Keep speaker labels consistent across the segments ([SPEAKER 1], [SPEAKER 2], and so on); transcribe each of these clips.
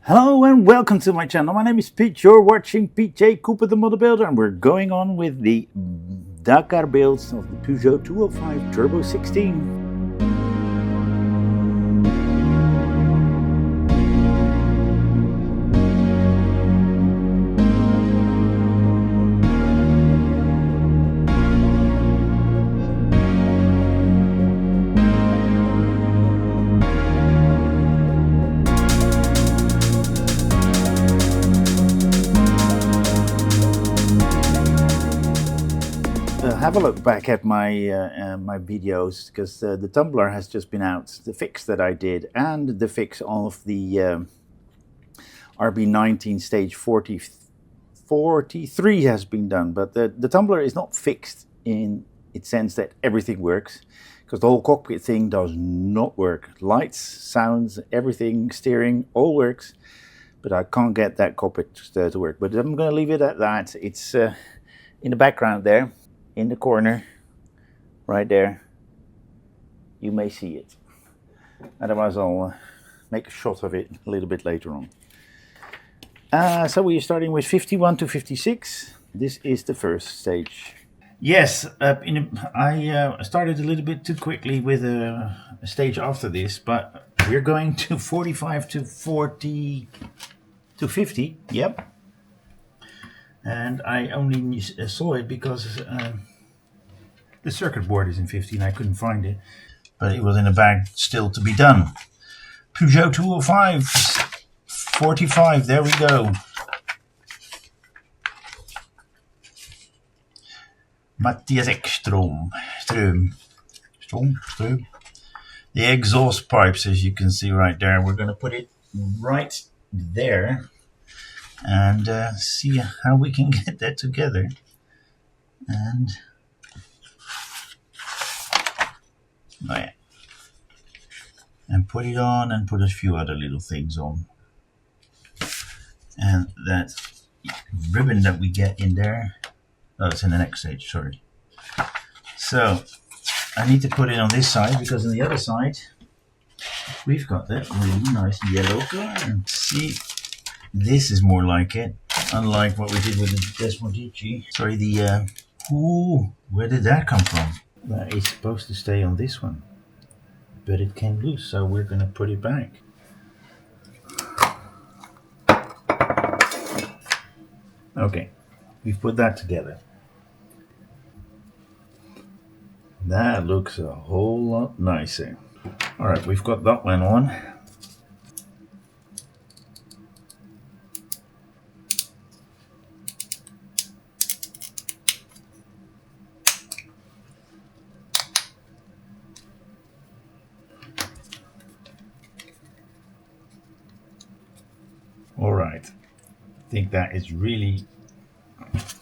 [SPEAKER 1] Hello and welcome to my channel. My name is Pete. You're watching PJ Cooper the Model Builder, and we're going on with the Dakar builds of the Peugeot 205 Turbo 16. Have a look back at my my videos, because the tumbler has just been out, the fix that I did, and the fix of the RB19 stage 43 has been done. But the tumbler is not fixed in its sense that everything works, because the whole cockpit thing does not work. Lights, sounds, everything, steering, all works, but I can't get that cockpit to work. But I'm going to leave it at that. It's in the background there. In the corner, right there, you may see it. Otherwise, I'll make a shot of it a little bit later on. So we're starting with 51 to 56. This is the first stage. Yes, I started a little bit too quickly with a stage after this, but we're going to 45 to 40 to 50. Yep. And I only saw it because the circuit board is in 50 and I couldn't find it. But it was in a bag still to be done. Peugeot 205, 45, there we go. Matthias Ekstrom. Ström. The exhaust pipes, as you can see right there, we're going to put it right there. And see how we can get that together. And oh yeah, and put it on and put a few other little things on. And that ribbon that we get in there, oh, it's in the next stage, sorry. So I need to put it on this side, because on the other side we've got that really nice yellow color. See, this is more like it, unlike what we did with the Desmodici. Sorry, the ooh, where did that come from? That is supposed to stay on this one, but it came loose, so we're gonna put it back. Okay, we've put that together. That looks a whole lot nicer. All right, we've got that one on. All right, I think that is really,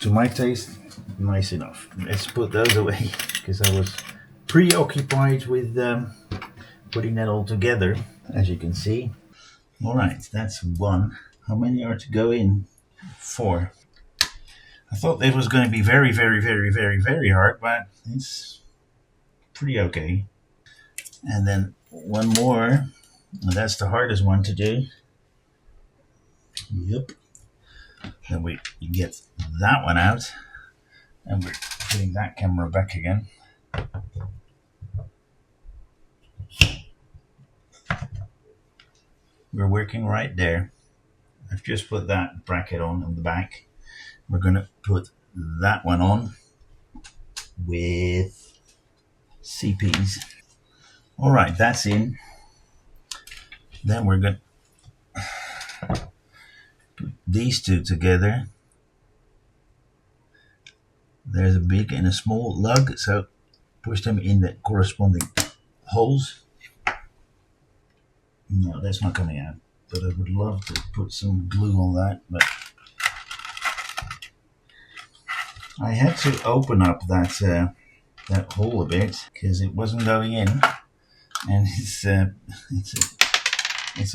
[SPEAKER 1] to my taste, nice enough. Let's put those away, because I was preoccupied with putting that all together, as you can see. All right, that's one. How many are to go in? 4. I thought it was going to be very, very, very, very, very hard, but it's pretty okay. And then one more, and that's the hardest one to do. Yep. Then we get that one out, and we're putting that camera back again. We're working right there. I've just put that bracket on the back. We're going to put that one on with CPs. All right, that's in. Then we're going to put these two together. There's a big and a small lug, so push them in the corresponding holes. No, that's not coming out, but I would love to put some glue on that, but I had to open up that that hole a bit, because it wasn't going in, and it's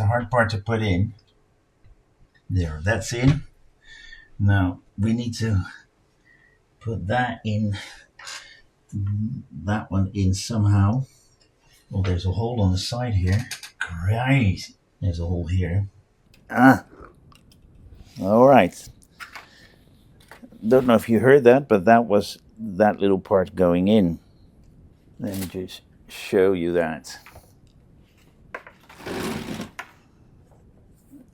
[SPEAKER 1] a hard part to put in. There, that's in. Now we need to put that in, that one in somehow. Well, there's a hole on the side here. Great, there's a hole here. All right. Don't know if you heard that, but that was that little part going in. Let me just show you that.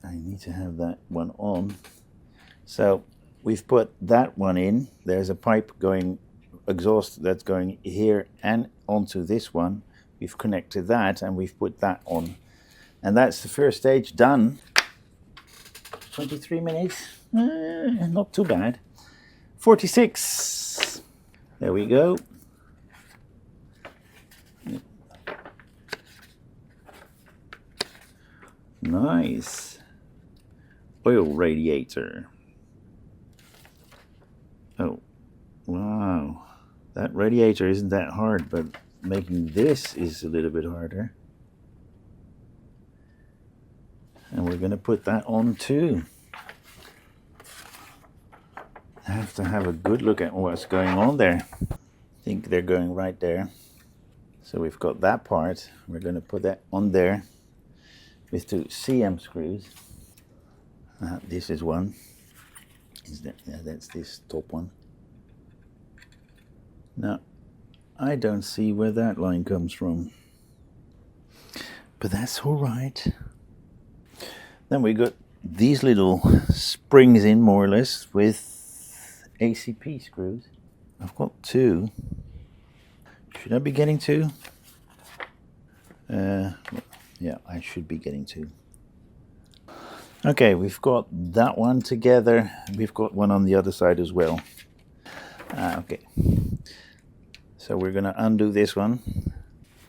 [SPEAKER 1] I need to have that one on. So we've put that one in. There's a pipe going, exhaust that's going here and onto this one. We've connected that and we've put that on. And that's the first stage done. 23 minutes, not too bad. 46. There we go. Nice. Oil radiator. Oh, wow. That radiator isn't that hard, but making this is a little bit harder. And we're going to put that on too. I have to have a good look at what's going on there. I think they're going right there. So we've got that part. We're going to put that on there with 2 CM screws. This is one. That's this top one. Now, I don't see where that line comes from, but that's all right. Then we got these little springs in, more or less, with ACP screws. I've got 2. Should I be getting 2? Yeah, I should be getting 2. Okay, we've got that one together. We've got one on the other side as well. Okay. So we're going to undo this one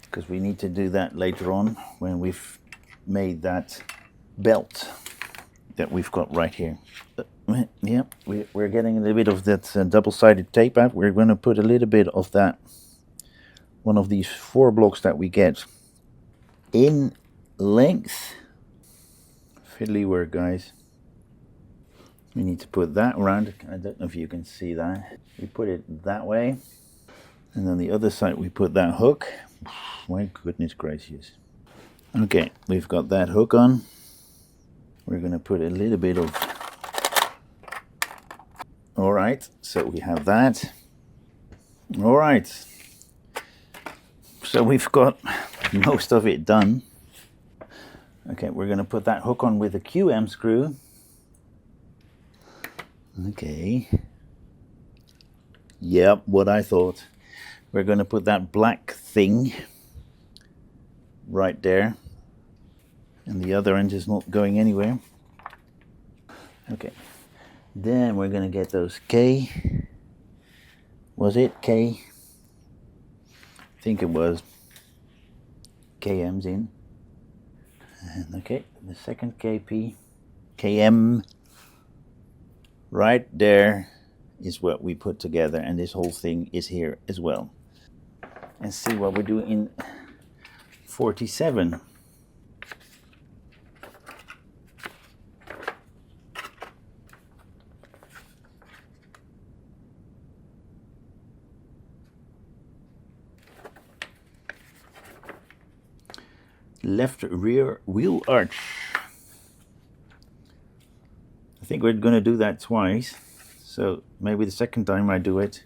[SPEAKER 1] because we need to do that later on when we've made that belt that we've got right here. Yeah, we're getting a little bit of that double-sided tape out. We're going to put a little bit of that, one of these 4 blocks that we get in length. Fiddly work, guys. We need to put that around. I don't know if you can see that. We put it that way. And on the other side we put that hook. My goodness gracious. Okay, we've got that hook on. We're going to put a little bit of... Alright, so we have that. Alright. So we've got most of it done. Okay, we're going to put that hook on with a QM screw. Okay. Yep, what I thought. We're going to put that black thing right there. And the other end is not going anywhere. Okay. Then we're going to get those K. Was it K? I think it was. KM's in. And okay, the second KP. KM. Right there is what we put together, and this whole thing is here as well. And see what we do in 47. Left rear wheel arch. I think we're going to do that twice. So maybe the second time I do it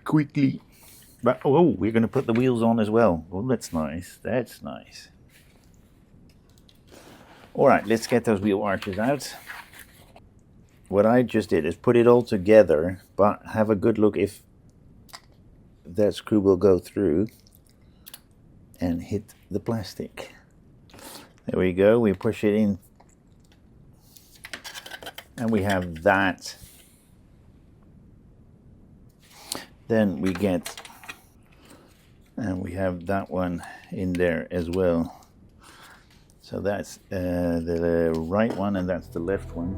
[SPEAKER 1] quickly. But oh, we're going to put the wheels on as well. Oh, that's nice. That's nice. All right, let's get those wheel arches out. What I just did is put it all together, but have a good look if that screw will go through and hit the plastic. There we go. We push it in. And we have that. Then we get, and we have that one in there as well. So that's the right one, and that's the left one.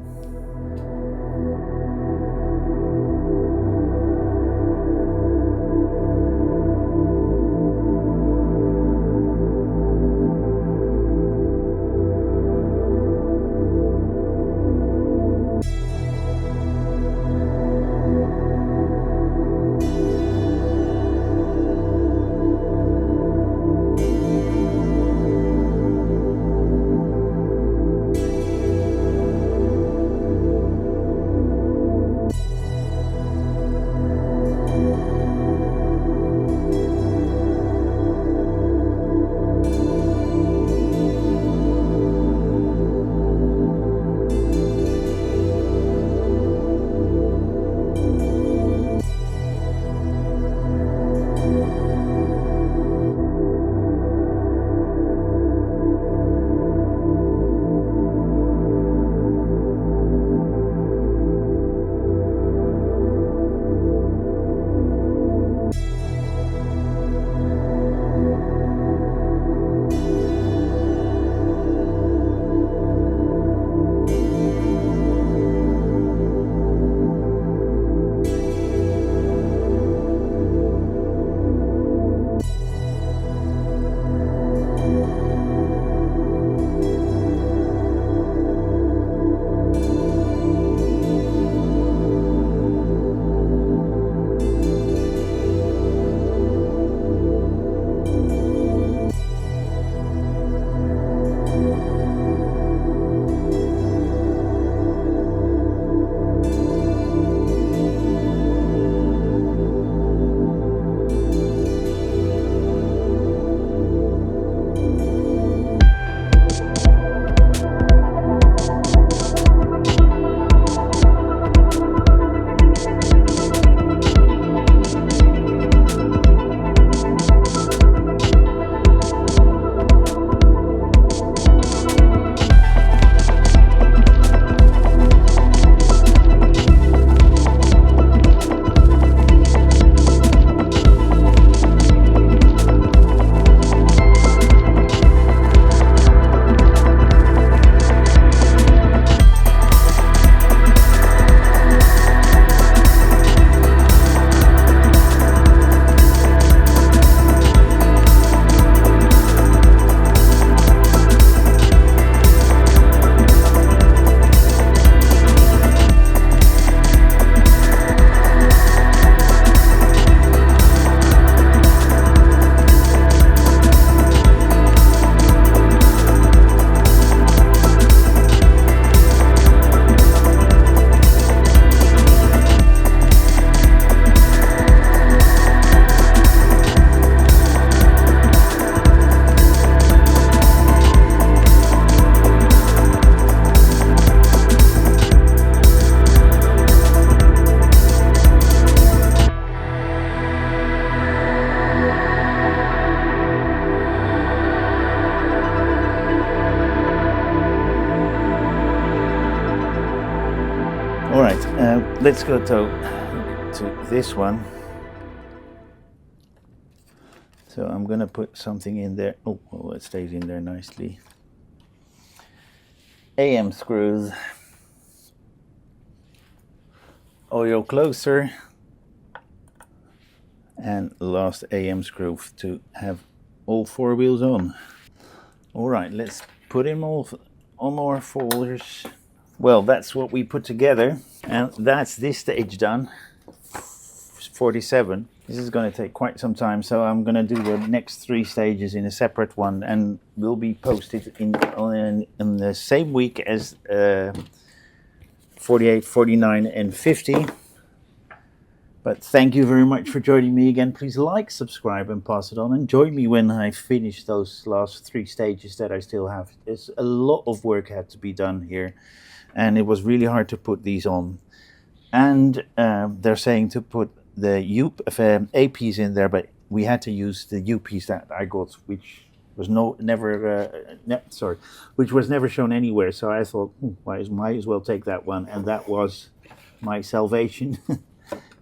[SPEAKER 1] right, let's go to this one. So I'm gonna put something in there. Oh, well, it stays in there nicely. AM screws, oil closer, and last AM screw to have all 4 wheels on. All right, let's put in all on our folders. Well, that's what we put together, and that's this stage done. 47. This is going to take quite some time, so I'm going to do the next 3 stages in a separate one, and will be posted in the same week as 48, 49, and 50. But thank you very much for joining me again. Please like, subscribe, and pass it on. And join me when I finish those last 3 stages that I still have. There's a lot of work had to be done here, and it was really hard to put these on. And they're saying to put the APs in there, but we had to use the UPs that I got, which was which was never shown anywhere. So I thought, might as well take that one, and that was my salvation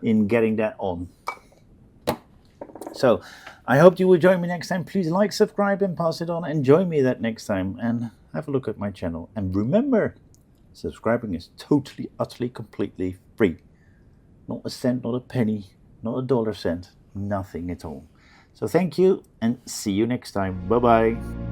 [SPEAKER 1] in getting that on. So I hope you will join me next time. Please like, subscribe, and pass it on, and join me that next time, and have a look at my channel. And remember, subscribing is totally, utterly, completely free. Not a cent, not a penny, not a dollar cent, nothing at all. So thank you, and see you next time. Bye bye.